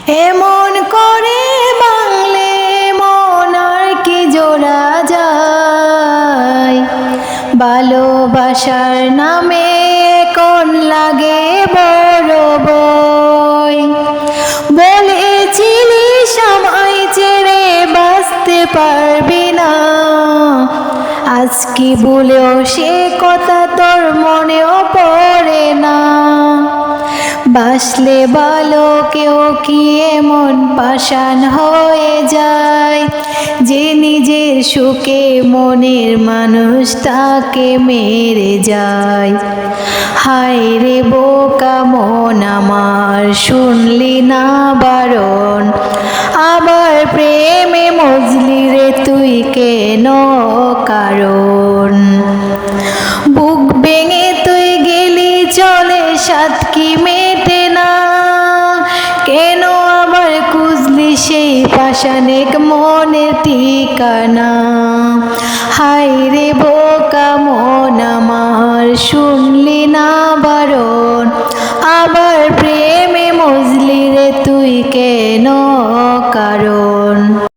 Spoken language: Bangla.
এমন করে বাংলে মন আর কি জোড়া যায়, ভালোবাসার নামে কোন লাগে বড় বই। বলেছিলি সময় ছেড়ে বাঁচতে পারবি না, আজকে বলেও সে কথা তোর মনেও পড়ে না। বাসলে ভালো কেউ কি এমন পাষাণ হয়ে যায়, যে নিজের সুখে মনের মানুষটাকে মেরে যায়। হায় রে বোকা মন আমার, শুনলি না বারণ, আবার প্রেমে মজলি রে তুই কেন কারণ। বুক ভেঙে তুই গেলি চলে সাত কি মেটে না, কেন আবার খুঁজলি সেই পাষাণেক মনের ঠিকানা। হায় রে বোকা মন আমার, শুনলি না বারণ, আবার প্রেম